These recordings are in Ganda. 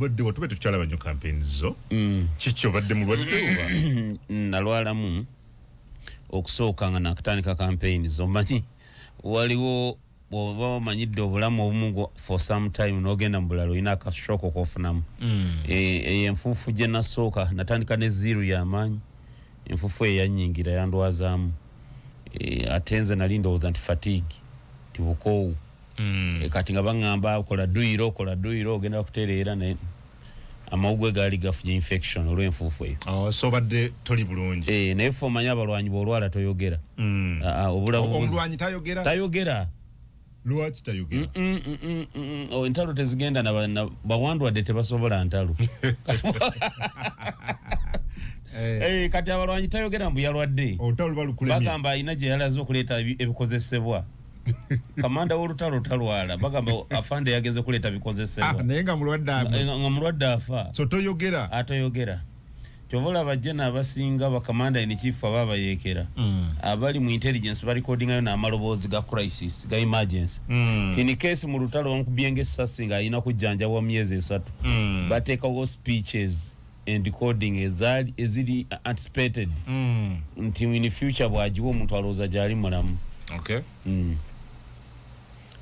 obadde watube tukyalaba nnyo campaigns zo kikyo badde mulwadde nalwalamu okusooka nga nakatandika campaigns zo manyi waliwo bw'oba omanyidde obulamu obumu for some time n'ogenda mu bulala olina akashoko k'ofunamu enfuufu gye nasooka natandika ne zero y'amaanyi enfuufu eyanyingira yandwazaamu ate nze nali ndowooza nti fatigue tibukoowu kati nga baŋŋamba kola duyiro ogenda kutereera naye amawugwe gaali gafunye infection olw'enfuufu eyo so badde toli bulungi naye fe omanyi abalwanyi bw'olwala toyogera omulwanyi tayogera lwaki tayogera entalo tezigenda na bawandwadde tebasobola ntalo kati abalwanyi tayogera mbu yalwadde bagamba alina gye yalaze okuleeta ebikozesebwa kamanda w'olutalo talwala bagamba afande yageze kuleeta bikozesebwa naye nga mulwadde afa so toyogera atoyogera kyovola bajjena abasinga bakamanda in chief ababayekera abali mu intelligence balikodingayo n'amaloboozi ga crisis ga emergency kini case mu lutalo wankubyenga essasi nga alina kujjanjabwa myezi 3 bateekawo speeches and recording eziri anticipated nti in future bwajiwa omuntu alowooza gyali mulamu okay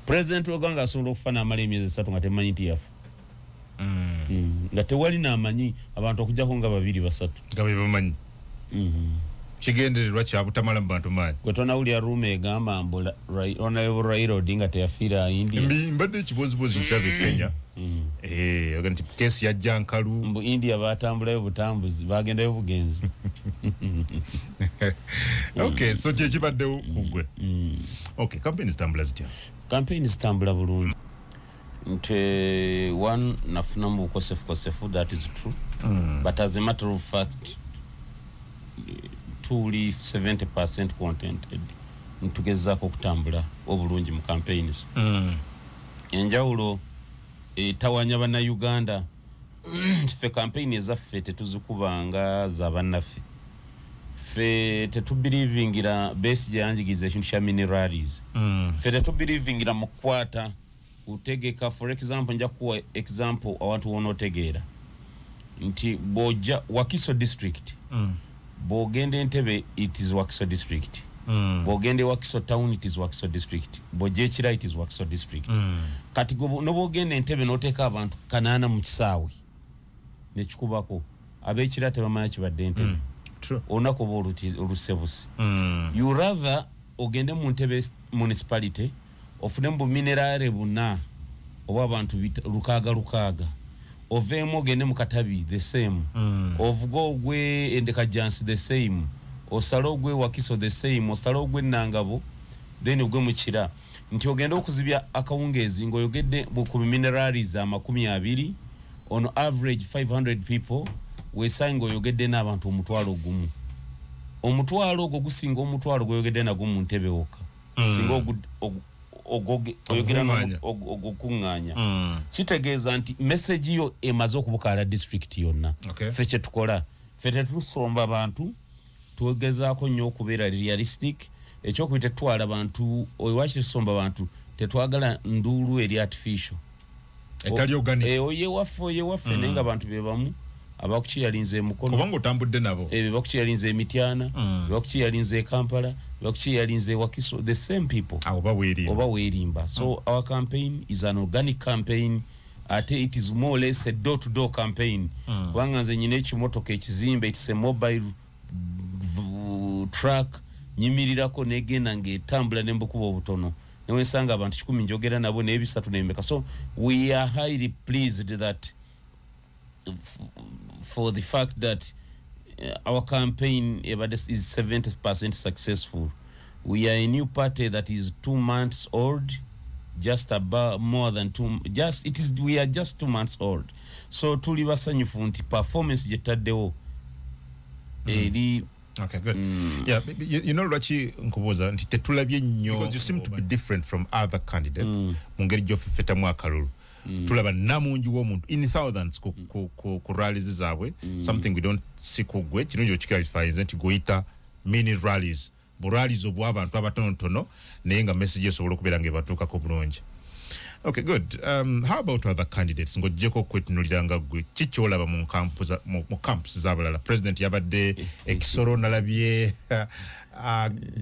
president w'eggwanga asobola okufa n'amala emyezi 3 nga temanyi nti yafa nga tewali n'amanyi abantu okujjako nga 2-3 nga bwe bamanyi kigendererwa kyabutamala mu bantu maanyi gwe tonawulira ruuma egamba mbu Honorable Raila Odinga teyafiira India mbadde ekibozibozi nkiraba e Kenya oga nti keesi yajja nkalu mbu India batambulayo butambuzi bagendayo bugenzi okay so kyekibaddewo kugwe okay campaign zitambula zitya campaign zitambula bulungi nti one nafuna mu bukosefu that is true but as a matter of fact tuli 70% contented ntugezaako okutambula obulungi mu campaigns enjawulo tawanya bannayuganda ffe campaign ezaffe tetuzikubanga za bannaffe ffe tetubelievingira base gyanjigiriza ekintu kya minerals ffe tetubelievingira mu kukwata utegeka for example nja kuwa example awantu wonotegeera nti boja Wakiso district bogende Entebbe it is Wakiso district bogende Wakiso town it is Wakiso district bojekira it is Wakiso district kati no bogende Entebbe noteka abantu 8 mu kisaawe nekikubako abekira tebamanya kibadde Entebbe true onako bo olusebusi you rather ogende mu Entebbe municipality ofune mbu minerale buna oba abantu lukaaga ovemo ogende mu Katabi the same ovugo ogwe Endekajjansi the same osalo ogwe Wakiso the same osalo ogwe Nangabo then ogwe Mukira nti ogende okuzibya akawungeezi ng'oyogedde ku minerals 20 on average 500 people wesango oyogedde n'abantu omutwalo gumu omutwalo ogwo gusinga omutwalo gweyogedde nagwo mu Ntebbe wokka singa ogukunganya kitegeeza nti message yo emaze okubukala district yonna ffe kye tukola ffe tetusomba abantu tugezaako nnyo okubeera realistic ekyokubita tetwala abantu owaki tusomba abantu tetwagala nduulu eri artificial etali organic oye waffe naye nga abantu bebamu abakukiyalinze emukono kubanga otambudde nabo bakukiyalinze Emityana bakukiyalinze Kampala bakukiyalinze Wakiso the same people oba weerimba so our campaign is an organic campaign ate it is more or less a door to door campaign kubanga nze nyina ekimotoka ekizimbe it's a mobile truck nyimirirako negenda ng'etambula nembukuba obutono newensanga abantu 10 njogera nabo n'ebisatu nembeka so we are highly pleased that for the fact that our campaign is 70% successful. We are a new party that is 2 months old, just about more than 2 we are just 2 months old. So tuli basanyufu nti performance jetaddewo okay good yeah you know lwachi nkubuza nti tetulabye nnyo because you seem to be different from other candidates mu ngeri gy'ofefeta mu akalulu tulaba namungi w'omuntu in thousands ku rallies zaabwe something we don't see kugwe kirungi okikarifize nti goyita mini rallies bu rallies obw'abantu abatonotono naye nga message esobola okubeera ng'ebatuukako bulungi Okay, good. How about other candidates? Ngojeko kwetunuliranga gwe chichola mu camps zabalala. President yabadde ekisoro nalabye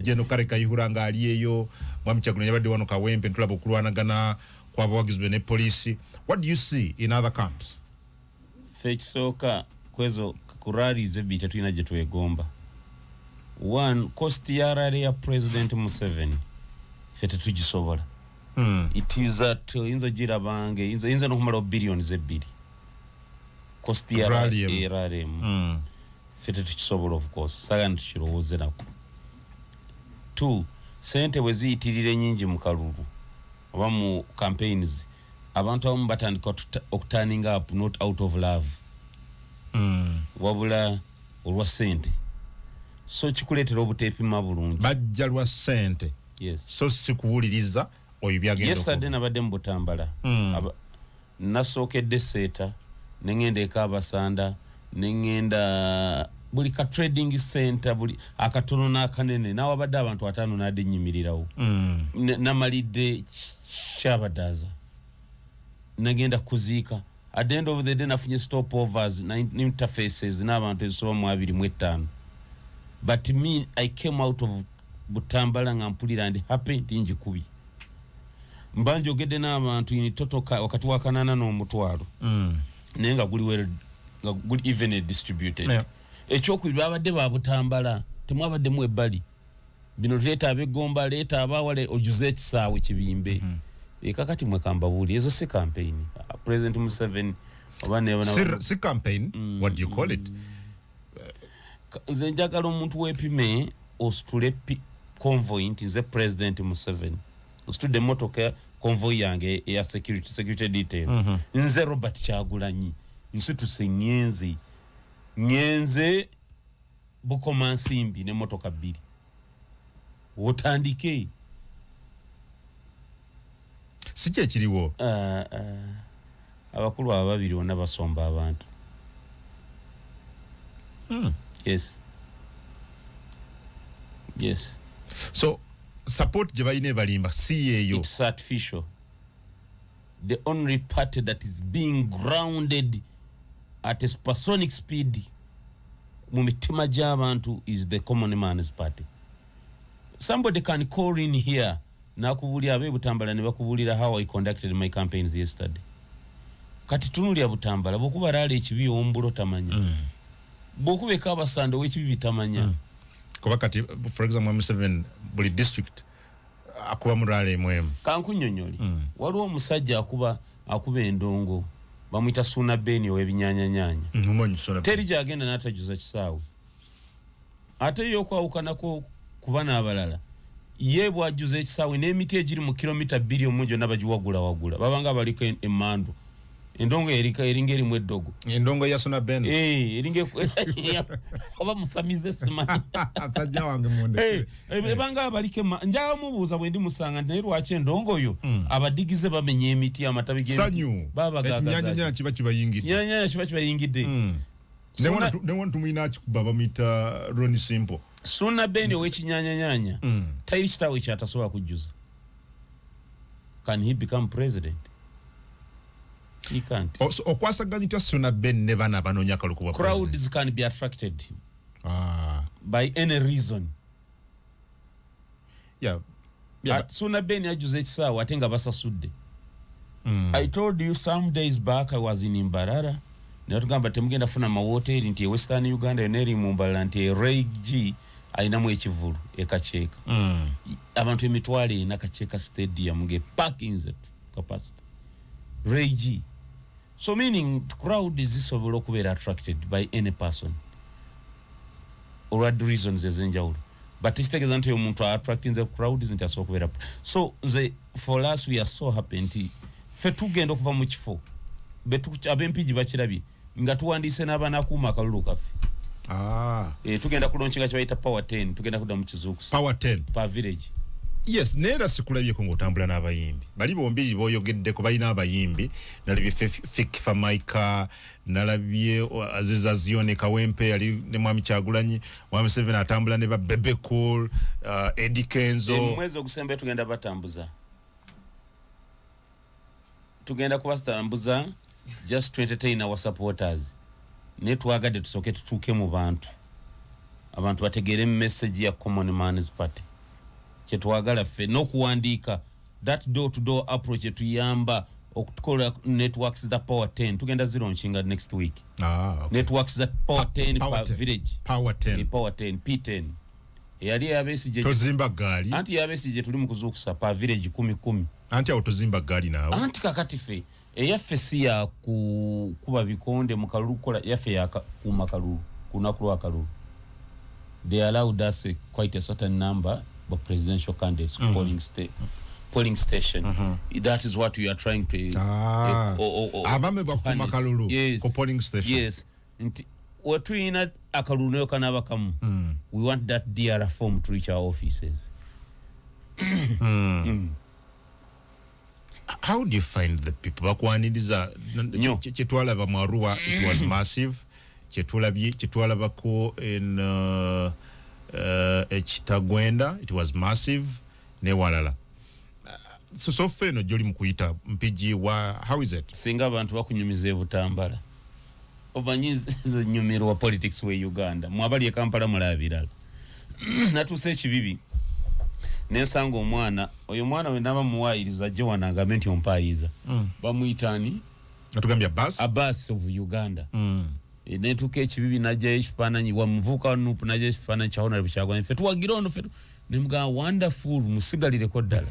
Jeno Kareka Ihuranga aliyeyo Mwami Kyagulanyi yabadde wano Kawempe ntulaba okulwanagana kw'abawagizibwe ne police. What do you see in other camps? Fekisoka kwezo kurari zebita tulina gye twegomba. One, cost yarare ya President Museveni fete tugisobola. It is that inzo gira bange inzo nokumala billions ebiri. Cost yarare fete tukisobola of course. Saga tukirowooze nako. Two, sente weziyitirire nyingi mu kalulu oba mu campaigns abantu abamu batandika okuturning up not out of love. Wabula olwa sente. So kikuleetera obuteepima bulungi. Bajja lwa sente. Yes. So sikuwuliriza oyo byagenda. Yesterday nabadde mu Butambala. Nasookedde Seeta, ne ngenda eka Abasanda, ne ngenda buli ka trading center buli akatono n'akanene n'awabadde abantu 5 n'adde nyimirirawo. Namalidde Shabadaza. Nagenda kuziika. At the end of the day nafunye stopovers na interfaces n'abantu ezisoba mu 25. But me, I came out of Butambala nga mpulira and happy nti kubi. Mbanjo gede n'abantu in total wakati wa 8 n'omutwalo. Nenga guli even distributed. Yeah. Ekyokubiri abadde ba Butambala temwabadde mu ebbali. Bino leeta abegomba leeta abawale ojuze ekisaawe kibimbe. Kakati mwe kambabuli ezo si campaign. President Museveni si campaign. What do you call it? Nze njagala omuntu wepime ositule convoy nti nze President Museveni. Ositudde motoka convoy yange ya security detail. Nze Robert Kyagulanyi nsituse nyenze Bukoma Nsimbi ne motoka 2. Otandike. Sije kiriwo. Abakulu ababiri wonna basomba abantu. Yes. Yes. So support jebayine balimba siyeyo. It's artificial. The only party that is being grounded at a supersonic speed mu mitima gy'abantu is the Common Man's Party. Somebody can call in here nakubulira abe Butambala ne bakubulira how I conducted my campaigns yesterday. Kati tunulya Butambala bokuba rali ekibi ombulo tamanya. Bokubeka Abasanda w'ekibi bitamanya. Kuba kati for example M7 buli district akuba murale mwemu. Kankunyonyoli. Waliwo omusajja akuba endongo bamuyita Suna Beni ow'ebinyanyanyanya. Mumanyi Suna Beni. Teri gyagenda n'atajuza kisaawe. Ate y'okwawukanako kuba n'abalala. Ye bwajuza ekisaawe n'emiti egiri mu kilomita 2 omunjo n'abagiwagula. Babanga baliko emmandu. Endongo eringa erimu eddogo. Endongo ya Suna Beni. Eringa oba musamize simanyi. Atajja wange munde. Babanga baliko njaga mubuuza bwe ndi musanga naye lwaki endongo yo abadigize bamenye emiti amatabi g'emiti. Sanyu. Babagagaza. Nyanya kiba kibayingidde. Nyanya kiba kibayingidde. Ne want tumina akikuba mita Ronnie Simple. Suna Beni ow'ekinyanyanyanya. Tayiri kitaawe kyatasobola kujjuza. Can he become president? He can't. So okwasaganyita Suna Beni ne bana banoonya kalulu kuba president. Crowds can be attracted by any reason. Yeah. Suna Beni ajuze ekisaawe ate nga basasudde. I told you some days back I was in Mbarara. Natugamba temugenda funa mawoteri nti Western Uganda eneri mu Mbarara nti Ray G ayinamu ekivulu ekacheeka. Abantu emitwale nakacheeka stadium nge parking capacity. Ray G. So meaning crowd is disobolo okubeera attracted by any person. Or what reasons ezenjawulo. But isitegeeza nti omuntu attracting the crowd isn't asobola okubeera. So for us we are so happy nti fe tugenda okuva mu kifo. Abempiji bakirabye nga tuwandiise n'abanakuuma akalulu kaffe. Tugenda kulonkinga kyebayita Power 10 tugenda kudda mu Kizuukusa. Power 10 per village. Yes, neera sikulabyeko ng'otambula n'abayimbi. Bali bombiri boyogeddeko balina abayimbi. Nalabye Fikifa Maika, nalabye Aziza Zione Kawempe yali ne Mwami Kyagulanyi, Mwami 7 atambula ne ba Bebe Cool, Eddie Kenzo. Mwezi ogusembe tugenda batambuza. tugenda kubatambuza just to entertain our supporters netwagadde tusoke tutuuke mu bantu abantu bategeere message ya Common Man's Party kyetwagala ffe n'okuwandiika that door to door approach etuyamba okutukola networks za Power 10 tugenda zironchinga next week. Okay. Networks za Power 10 Power per 10. village. Power 10. Power 10 P10. Yali yabesije tozimba gali. Anti yabesije tuli mu kuzukusa per village 10. Anti autozimba gali nawo. Anti kakati fe eyaffe si ya kuba bikonde mu kalulu kola yaffe ya kuma kalulu kunakulwa kalulu. They allowed us quite a certain number of presidential candidates polling station. That is what we are trying to abame bakuma kalulu ko polling station. Yes. What we in akalulu no kanaba kamu. We want that DR form to reach our offices. How do you find the people bakwaniriza chetwala ba Marua? It was massive. Chetwala bako in Ekitagwenda, it was massive. Ne walala. So feno joli mukuyita mpiji wa how is it? Singa abantu bakunyumize butambala. Obanyize nyumiro wa politics we Uganda. Mwabali e Kampala mulabira. Natuse kibibi. Nensanga omwana, oyo mwana we naba muwayiriza je wanangamenti ompayiza. Bamuyitani natugambya Abbas of Uganda. Netuke kibibi najja ekifananyi wa mvuka nupu najja ekifananyi chaona bichagwa ne fetu wagirono fetu nemga wonderful musigalire ko ddala.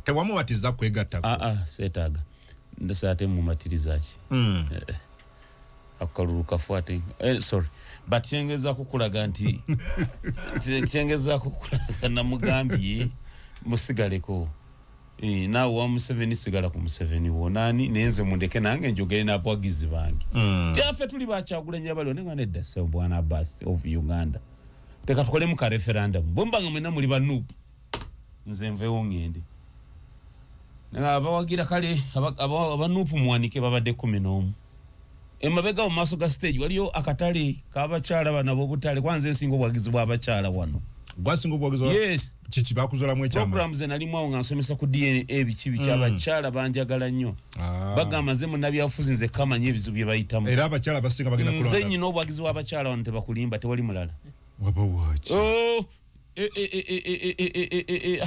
Tewamu batiza kwegatta. Setaga. Ndasate mu matirizachi. Akalulu kafuate. Sorry. But kyengeza kukulaga nti kyengeza kukulaga na mugambi musigaleko. Nawe wa Museveni sigala ku Museveni wonani nenze mundeke nange njogere n'abwagizi bange. Tyafe tuli bachagula nyabalo nenga nedda se bwana Abbas of Uganda. Teka tukole mu ka referendum. Bombanga mwena muli banupu. Nze mvewo ngende. Nenga abawagira kale abanupu mwanike babadde 11. Emabega mu maso ga stage waliyo akatale kabachala bana bobutale kwanza ensingo bwagizi bwa abachala wano. Gwasingo bwagizwa. Yes. Chichi bakuzola mwe chama. Programs nalimwa nga nsomesa ku DNA ebichibi kyabachala banjagala nnyo. Bagamba nze munabya afuzinze kama nyebizu bye bayitamu. Era abachala basinga bagenda kulonda. Nze nyino bwagizi bwa abachala wano tebakulimba tewali mulala. Waba watch.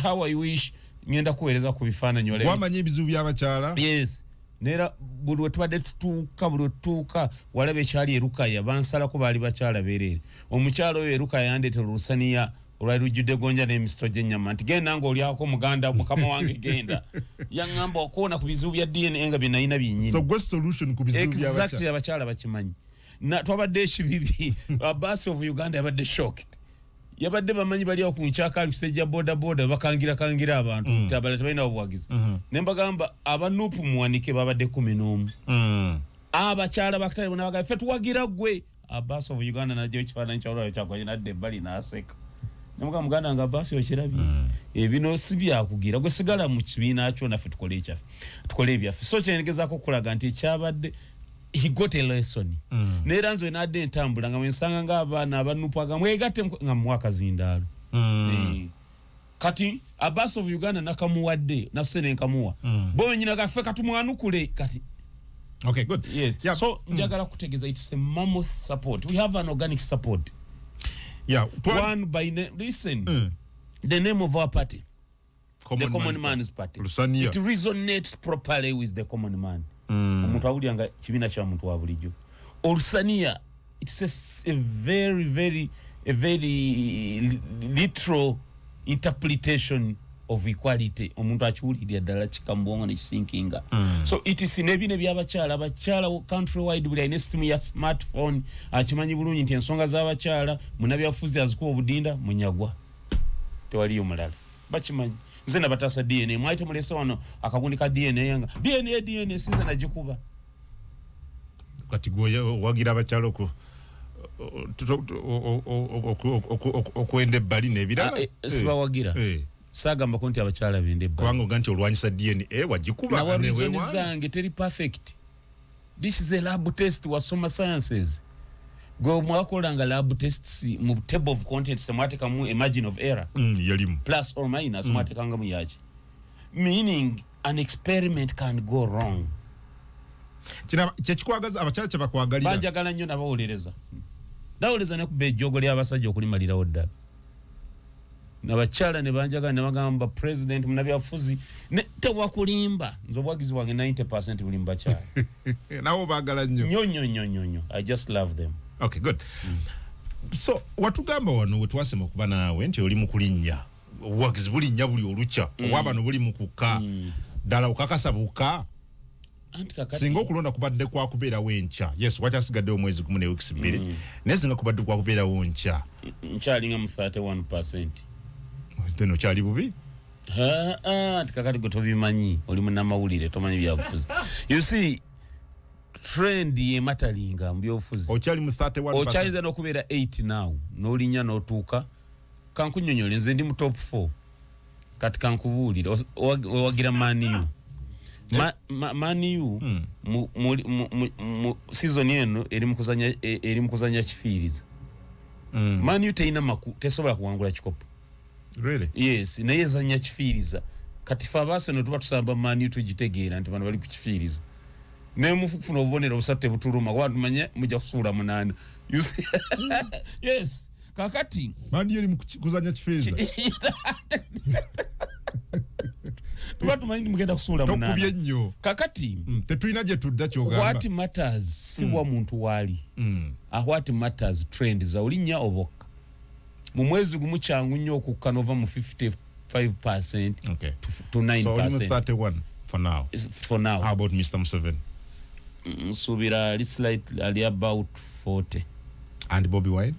How I wish ngenda kuweleza ku bifaananyi wale. Wamanyi ebizu by'abachala? Yes. Nera bulu tubadde tutuuka walabe kyali erukaya bansala ko bali bachala berere. Omukyalo oyo erukaya yandete Lusaniya olwalujjudde gonja n'emisito gy'ennyama nti genda ng'olyako muganda mukama wange genda. Yaŋŋamba okuwona ku bizibu bya DNA nga bye nalina byennyini. So what solution ku bizibu by'abachala? Exactly abakyala bakimanyi. Twabadde ekibibi Abbas of Uganda yabadde shocked. Yabadde bamanyi bali okunchaka kusejja boda bakangira abantu tabala tabaina obwagizi. Nembagamba abanupu muwanike babadde 11. Abakyala bakatale bona baga fetu wagira gwe Abbas of Uganda najjo ekifaananyi kyalwa kyakwa nadde bali naseka. Namuga muganda nga Abbas okirabi. Ebino sibya kugira gwe sigala mu kibiina kyo na fetu kole ekyafe. Tukole ebyaffe. So kyenegezako kulaga nti kyabadde he got a lesson. Neranzo enadde entambula nga mwensanga nga abaana abanupaga mwegatte nga mwaka zindalo. Kati Abbas of Uganda nakamuwadde nasene nkamuwa. Bo nyina gafe katumwanukule kati. Okay, good. Yes. Yeah. So njagala kutegeza it's a mammoth support. We have an organic support. Yeah. One by listen. The name of our party. The Common Man's Party. Lusaniya. It resonates properly with the common man. Omuntu awulira kibina kya muntu wa bulijjo. Lusaniya, it's a very literal interpretation of equality. Omuntu achiwulira ddala kikambongo ne kisinkinga. So it is nebine by'abakyala countrywide buli ayina essimu ya smartphone akimanyi bulungi nti ensonga z'abakyala munabyafuzi azikuwa obudinda munyagwa. Tewaliyo mulala. Bakimanyi. Nze nabatasa DNA mwaite mulesa wano akagundi ka DNA yanga DNA sinza najikuba kati goya wagira abachalo ko okwende bali nebirala siba wagira sagamba konti abachala bende bali kwango ganti olwanyisa DNA wajikuba na warizoni zange teri perfect. This is a lab test wa Soma Sciences. Go mwakolanga lab tests mu table of contents temateka mu margin of error yalimu plus or minus mwatekanga mu yachi meaning an experiment can go wrong. Kyekikwagaza abakyala bakwagalira banjagala nnyo nabawulereza nawuleza ne kubba ejjogo ly'abasajja okulimalirawo ddala nabakyala ne banjagala ne bagamba president munabyafuzi tewakulimba nze obwagizi bwange 90% buli mu bakyala nawo baagala nnyo I just love them. Okay, good. So watugamba wano we twasema okuba naawe nti oli mu kulinnya obwagizi bulinnya buli olukya obwabano buli mu kuka ddala okakasa buka singa okulonda kubadde kwa kubeerawo enkya yes wakyasigadde omwezi gumu ne weeks bbiri naye singa kubadde kwa kubeerawo nkya nkyalinga mu 31%. then okyali bubi kakati gwe tobimanyi oli munnamawulire tomanyi byabufuzi you see trend yematalinga mu byobufuzi okyali mu 31%. okyaliza n'okubeera 8 now n'olinnya n'otuuka kankunyonyole nze ndi mu top 4 kati kankubuulire owagira maniyu maniyu mu season eno eri mu kuzanya kifiiriza maniyu teina tesobola kuwangula kikopo. Really? Yes, naye ezanya kifiiriza kati fe abaaseno tuba tusamba maniyu tugitegeera nti bano bali ku kifiiriza naye mufuna obubonero busatu tebutuluma kuba tumanye mujja kusuula 8. You see? Yes, kakati maniyu eri mu kuzanya kifiiriza tuba tumanyi mugenda kusuula 8 tokubye nnyo kakati tetulina gye tudda kyogamba what matters si wa muntu waali what matters trend za olinnya obokka mu mwezi gumu kyangu nnyo okukkanova mu 55% okay. to 9%. So only 31 for now. For now. How about Mr. Museveni? Subira slightly about 40. And Bobby Wine?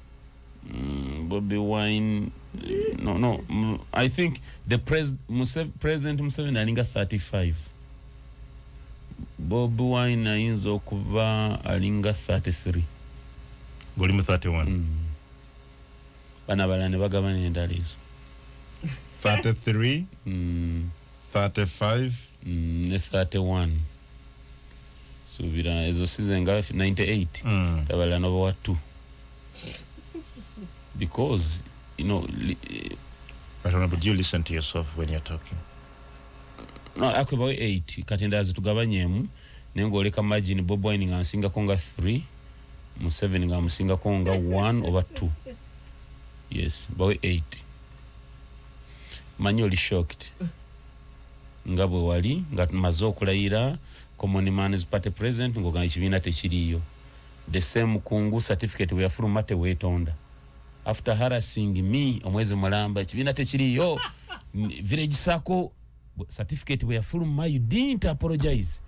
Bobby Wine no I think the President Museveni alinga 35. Bobby Wine ayinza okuba alinga 33. Goli mu 31. Bana balane bagabana endala ezo 33 35 ne 31 subira ezo season nga 98 tabala no wa 2 because you know I don't know, but do you listen to yourself when you're talking? No, akuba 8 katendazi tugabanyemu nengo oleka margin Bob Wine nga nsinga konga 3 mu 7 nga musinga konga 1 over 2. Yes, boy 8. Manually shocked. Ngabwe wali nga tumaze okulayira Common Man's Party president ngo ga kibiina tekiriyo. The same kungu certificate we afuruma te wetonda. After harassing me omwezi mulamba kibiina tekiriyo. Village sako certificate we afuruma you didn't apologize.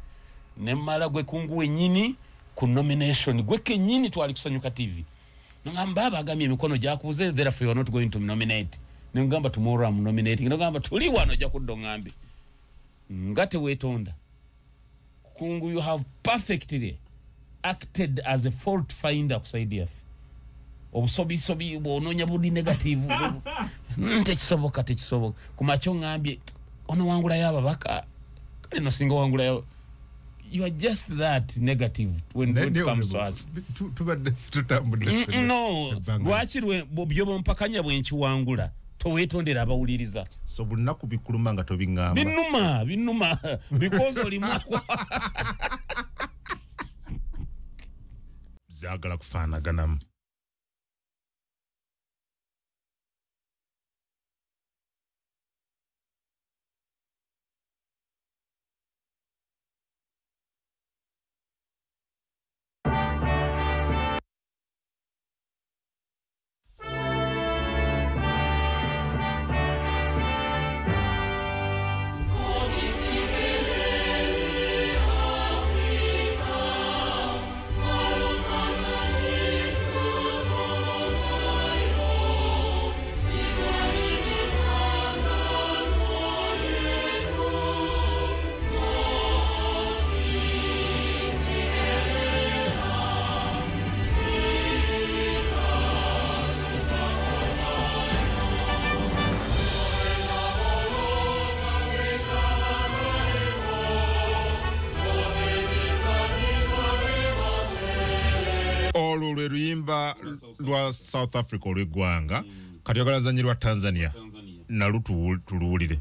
Nemala gwe kungu wenyini ku nomination gwe kenyini twali kusanyuka TV. Ngamba bagamye emikono gyakuze therefore you are not going to nominate. Ngamba tomorrow I'm nominating. Ngamba tuli wano ja kudongambe. Ngate wetonda. Kungu you have perfectly acted as a fault finder kuside yafe. Obusobi bononya budi negative. Tekisoboka. Kumacho ngambye ono wangula yaba baka. Kale no singo wangula yaba. You are just that negative when it comes to us. No, lwakirwe byobo mpakanya bwenki wangula towetondera abawuliriza. So bulinaku bikuluma nga tobingamba. Binuma because oli mwako. Zagala kufaanaganamu. Lwa South Africa olw'eggwanga kati ogala zanyirwa Tanzania nalu tuluwulire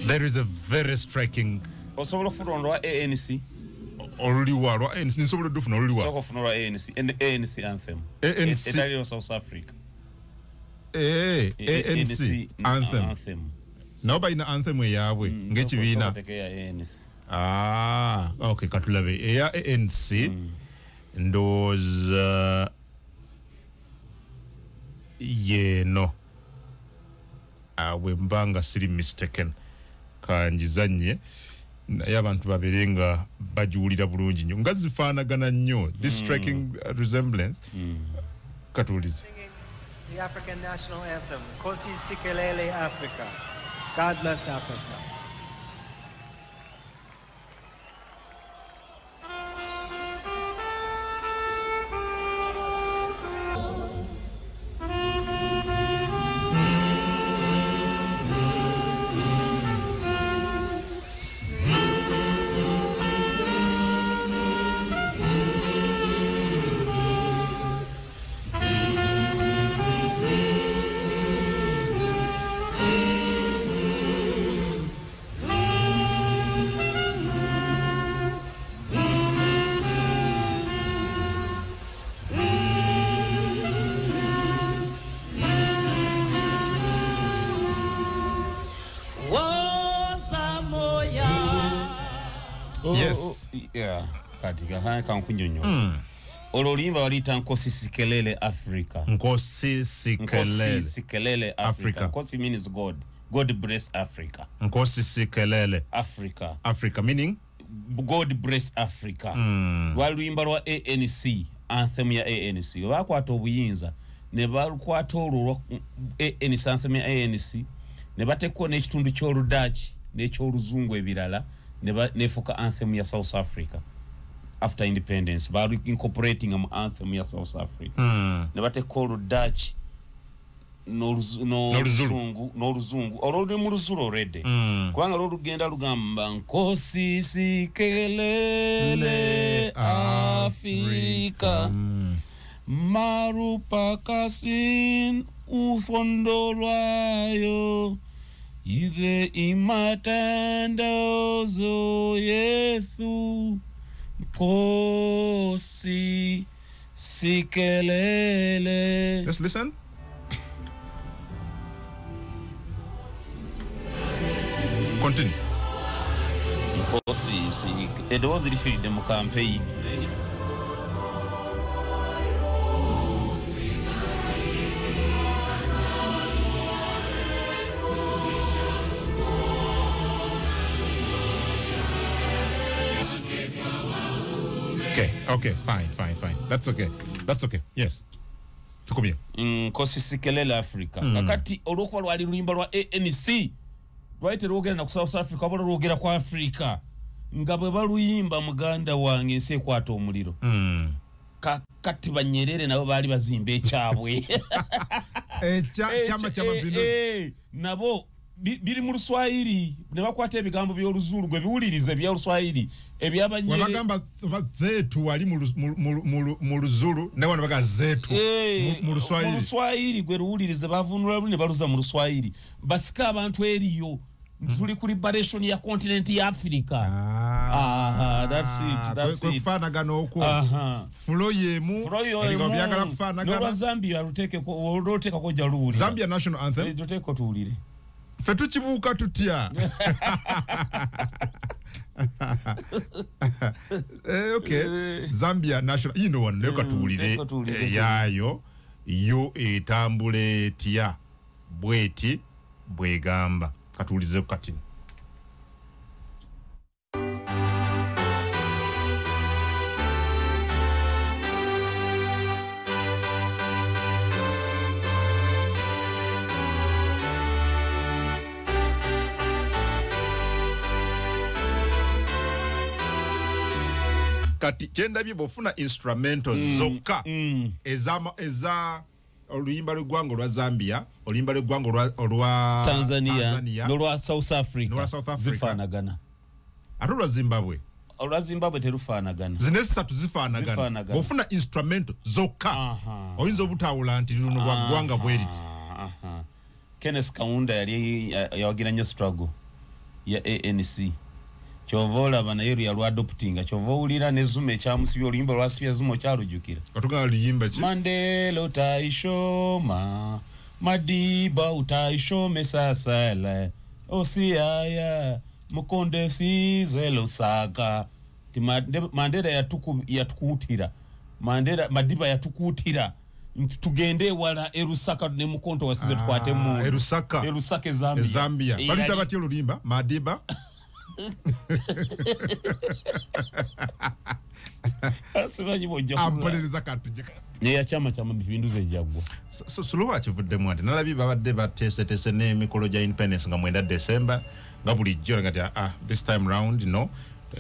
There is a very striking osobola okufuna olwa ANC oluliwa lwa ANC nsobola dufuna oluliwa soko ofuna olwa ANC and ANC anthem etali South Africa ANC anthem no bayina anthem yaabwe ngekibina okay katulabe eya ANC ndoza yeno awe mbanga siri mistaken kanjizanye naye abantu baberenga bajuulira bulungi nnyo nga zifaanagana nnyo this striking resemblance katuulize the African national anthem Nkosi Sikelele Africa God bless Africa. Yes. Yeah. Katika haya kankunyonyo. Ololimba walita Nkosi Sikelele Africa. Nkosi Sikelele Africa. Nkosi means God. God bless Africa. Nkosi Sikelele Africa. Africa meaning God bless Africa. Waluimba lwa ANC anthem ya ANC. Bakwata obuyinza ne bakwata olwo ANC anthem ya ANC ne batekko n'ekitundu ky'oludachi n'ekyoluzungu ebirala nefuka anthem ya South Africa after independence bali incorporating am anthem ya South Africa ne batekko oludachi n'oluzungu olwo mu luzulu already kubanga lwo lugenda lugamba Nkosi Sikelele Africa marupakasin ufondolwayo Ize imatandozo yethu Nkosi Sikelele. Just listen. Continue. Nkosi Sikelele. It was the freedom campaign. Okay, fine. That's okay. Yes. Tukomye. Nkosi Sikelele Africa. Kakati olwokuba lwali lulimba lwa ANC. Lwaite lwogera na ku South Africa abalo lwogera kwa Africa. Nga bwe baluyimba muganda wange nse kwata omuliro. Kakati Banyerere nabo bali bazimba ekyabwe. Chama cha mapinduzi. Nabo biri mu Luswahili ne bakwata ebigambo by'oluzulu gwe biwulirize bya Luswahili ebyabanyere wabagamba zetu wali mu luzulu ne wana baga zetu mu Luswahili mu Luswahili gwe ruwulirize bavunula ne baluza mu Luswahili basika abantu eriyo tuli ku liberation ya continent ya Africa that's it kufanagana okwo fulo yemu ngo byagala kufanagana no Zambia ruteke ko jaluuli Zambia national anthem ruteke tuulire fetu chibuka tutia okay Zambia national you know one leka tuulire yayo yo etambule tia bweti bwegamba katuulize kati kati chenda bibofuna instrumental zoka eza oluyimba lw'eggwanga olwa Zambia oluyimba lw'eggwanga olwa Tanzania n'olwa South Africa zifaanagana ate olwa Zimbabwe terufaanagana zine esatu zifaanagana bw'ofuna instrumental zokka oyinza obutawula nti luno lwa ggwanga bwe liti Kenneth Kaunda yali yawagira nnyo struggle ya ANC chovola bana yeri ya adoptinga chovulira ne Zuma ekyamusibya oluyimba lwasibya Zuma kyalujukira katugala luyimba ki Mandela utaishoma Madiba utaishome sasala Osiaya Mukonde size Lusaka Mandela yatukutira Madiba yatukutira tugende wala Erusaka ne Mukonto wasize tukwate mu Erusaka Zambia balita batyo lulimba Madiba asibanyi bojja ampolereza katujika ya chama cha mapinduzi ejagwa Suluhu akivudde mwandi nalabi babadde batese ne mikolo ja independence nga mwenda December nga bulijjo ngati this time round no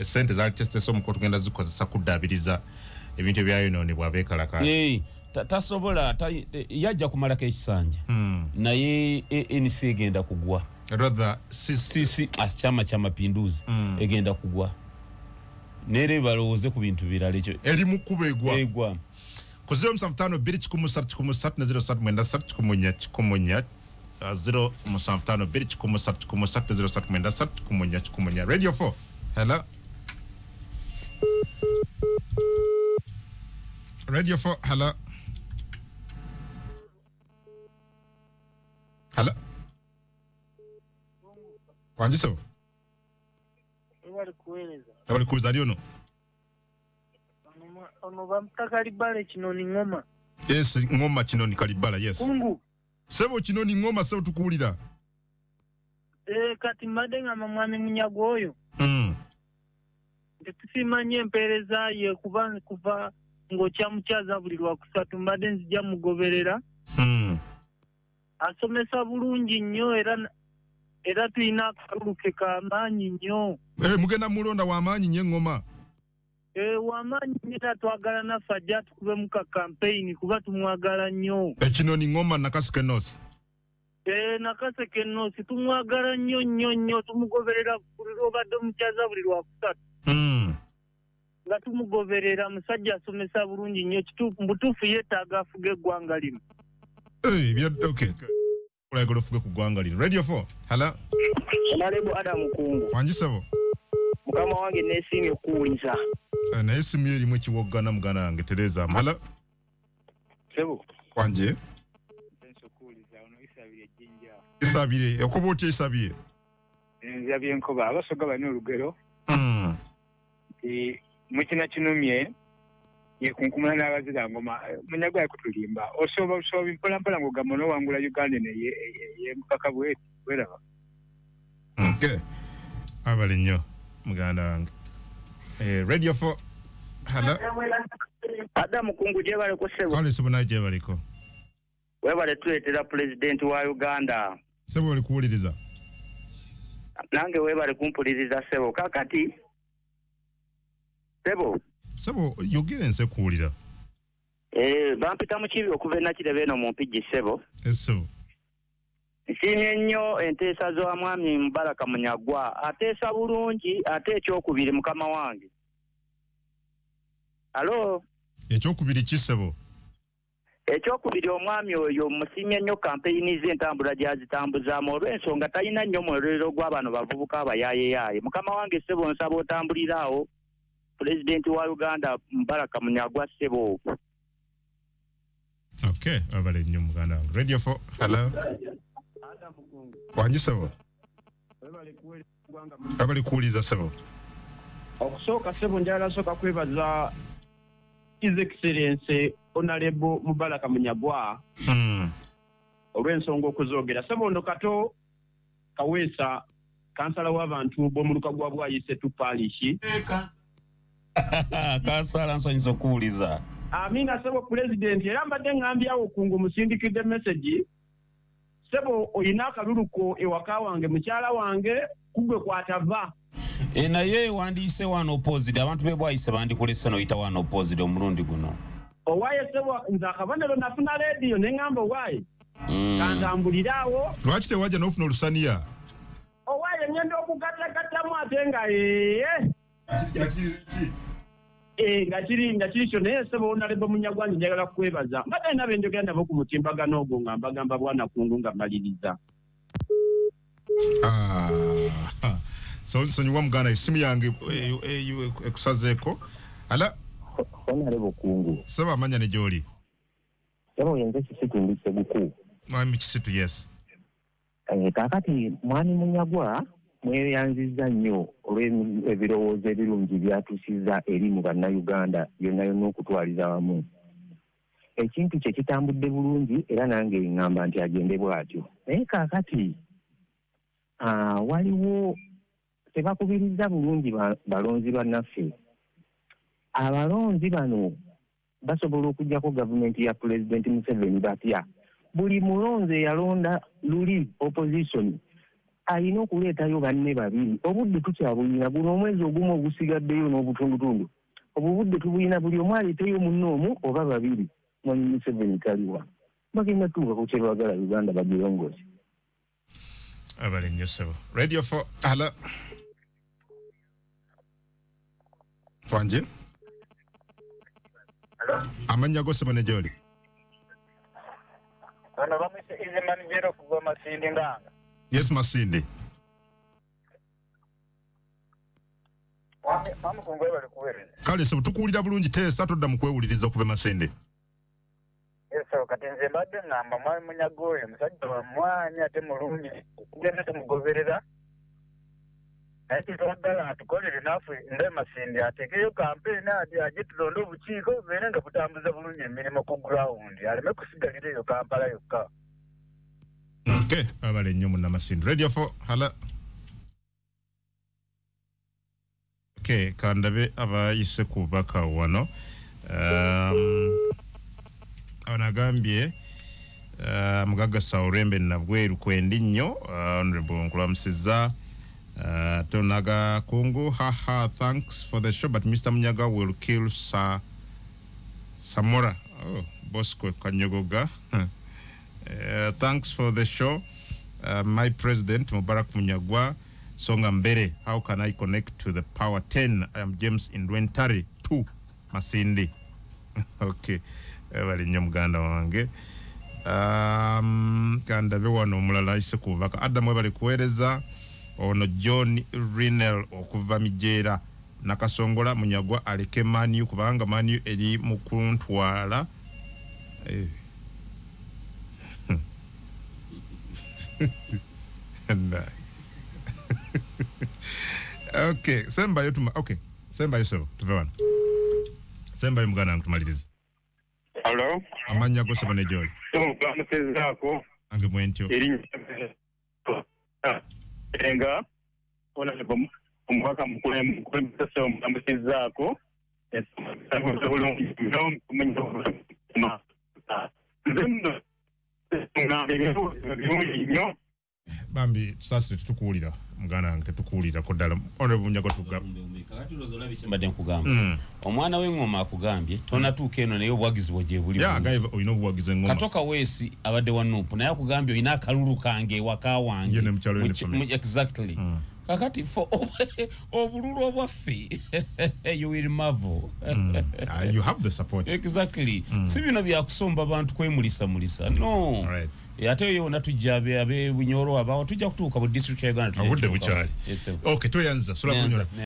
sente za teste so mko tugenda zikozesa kudabiriza ebintu ebyayo none bwabekalaka tasobola yajja kumalako ekisanja naye ANC egenda kugwa rather sisi chama cha mapinduzi egenda kugwa nere balowooze ku bintu birala ekyo eri mukubegwa egwa ku 075 2 na 07 mwenda 7 kumunya 075 2 07 mwenda 7 kumunya Radio 4 hello Radio 4 hello hello Wanjiso Wali kuweza liono ono bamta Kalibala Kinoni Ngoma yes Ngoma Kinoni Kalibala yes Kungu sebo Kinoni Ngoma sebo tukuulira kati madenga mwami Munyago oyo tusimanye empereza ye kuva ngo kyamuchaza buli lwa kusatu mbadde nzija mugoberera asomesa bulungi nnyo era tulina akaluke k'amaanyi nnyo mugenda mulonda w'amaanyi nnyo Ngoma w'amaanyi nnyo twagala naffe ajja tukube mu campaign kuba tumwagala nnyo Kinoni Ngoma Nakaseke North Nakaseke North tumwagala nnyo tumugoberera buli lw'obadde omukyaza buli lwa kusatu nga tumugoberera musajja asomesa bulungi nnyo kituufu mbutuufu yeetaaga afuge eggwanga lino okay olagala ofuge ku ggwanga lino Radio 4 hello Nalebo Adam Kungu wanjisabo mukama wange nesimye okuwuliza naye simu erimu ekiwoggana muganda wange Tereza hello sebo wanje isabire okuba otya isabire nzabye enkoba abasoga bane olugero mukina kinumye yekunkumula n'abazira ngoma Munyago yakutulimba osoba mpolampola ng'ogamono wangula Uganda ye mukaka bweti weraba okay abali nnyo muganda wange Radio 4 hello Adam Kungu jebale ko sebo kale sebo naye jebaliko webale tuleetera president wa Uganda sebo oli kuwuliriza nange webale kumpuliriza sebo kakati sebo yogere nse kuwulira bampita mu kibi okuva enakirebe eno mu mpigi sebo sebo nsiimye nnyo enteesa z'omwami Mubaraka Munyagwa ateesa bulungi ate ekyokubiri mukama wange alo ekyokubiri kisebo ekyokubiri omwami oyo musiimye nnyo kampeyini z'entambula gyazitambuzaamu olw'ensonga talina nnyo mwerero gw'abano bavubuka abayaayeyaye mukama wange sebo nsaba otambuliraawo President wa Uganda Mubaraka Munyagwa sebo okay abale nnyo muganda wange Radio 4 hello wanjisebo abali kuwuliza sebo okusooka sebo njala sooka kwebaza His Excellency Honorable Mubaraka Munyagwa olw'ensonga okuzoogera sebo ndo kato kaweesa kansala w'abantu b'omuluka gwa Bwayise Parish kansala nsanyusa okuwuliza amina sebo president era mbadde ngambyawo Kungu musindikidde message sebo oyina akaluluko ewaka wange mukyala wange kugwe kwatava naye wandiise wano opposite abantu be Bwayise bandikulese noyita wano opposite omulundi guno owaye sebo nze akabonero nafuna radio neŋŋamba owaye kantambuliraawo lwaki tewajja n'ofuna olusaniya owaye ngenda okugattagattamu ate nga nga kiri kyo naye sebo Honorable Munyagwa njagala kwebaza mbadde nabo enjogera nabo ku mutimbagano ogwo nga mbagamba bwana Kungu nga mmaliriza Sonyiwa muganda isimu yange ekusazeeko. Ala Honorable Kungu. Saba amanya ne gy'oli. Sebo yenze Kisitu ndi Ssebuku. Mwami Kisitu, yes. Kaakati mwami Munyagwa mweyanzizza nnyo olw'ebirowoozo ebirungi byatuusizza eri mu bannayuganda yonna yonna okutwaliza wamu. Ekintu kye kitambudde bulungi era nange ngamba nti agende bw'atyo. Naye kaakati waliwo tebakubiriza bulungi balonzi bannaffe. Abalonzi bano basobola okujjako gavumenti ya President Museveni batya. Buli mulonzi eyalonda luli opposition alina okuleetayo banne babiri. Obudde tukyabulina guno omwezi ogumu ogusigaddeyo n'obutundutundu. Obudde tubulina buli omu aleeteyo munno omu oba babiri. Mwami Museveni taliwa. Bagenda tuuka ku kyebagala Uganda bagirongoosi. Abale nnyo ssebo. Radio 4 ala. Twanje. Hello. Amanya go ssebo ne gy'oli. Bano bamwise ize manager okuva Masindi Nganga. Yes, Masindi. Mama kungwe bali kuwereza. Kale ssebo tukuwulira bulungi teesa todda mu kwewuliriza okuva Masindi. Yeso kati nze mbadde ngamba mwami Munyagoye musajja wa mwanya ate mulungi okugenda tumugoberera. Naye kitwagala atukolere naffe nde Masindi atekeyo kampeni aje tulonde obukiiko beere nga butambuza bulungi emirimu ku ground aleme kusigalira eyo Kampala yokka. Okay, abale nnyo munna Masindi. Radio 4 hala. Okay, kandabe abayise ku baka wano. Anagambye Mugaga Saurembe nabweru kwendi nnyo honorable Nkulamusiza Tonaga Kungu haha thanks for the show but Mr. Munyaga will kill Samora. Oh, Bosco Kanyogoga. Thanks for the show. My president Mubarak Munyagwa Songa Mbere. How can I connect to the power 10? I am James Indwentari 2 Masindi. Okay. Bali nnyo muganda wange. Kandabe wano omulala ise kubaka. Adamu bali kuweereza ono John Rinel okuva Mijeera Nakasongola Munyagwa aleke Manu kubanga Manu eri mu kuntwala. Okay, semba yotu okay. Semba yoso tuve wano. Semba yomuganda nkutumalirize. Hello. Amanya go ssebo ne gy'oli. Bamutezaako. Ange mwentyo. Enga ona omubaka mukulu bamutezaako. Bambi tusasire tutukuwulira muganda wange tetukuwulira koddala honorable Munyago tugamba. Kakati lozola bikyembadde nkugamba. Omwana w'engoma akugambye tonatuuka eno naye obuwagizi bwogye buli. Ya gaiva oyina obuwagizi engoma. Katoka Weesi abadde wa Nuupu naye akugambye oyina akalulu kange ewaka wange. Yene mukyalo ene family. Exactly. Kakati for obululu obwaffe you will marvel. You have the support. Exactly. Si bino byakusomba abantu kwemulisa mulisa. No. Right. Ate yo natujja abe bunyoro abawo tujja kutuuka bu district ya Uganda. Obudde bukyali. Okay, tweyanza sula kunyora.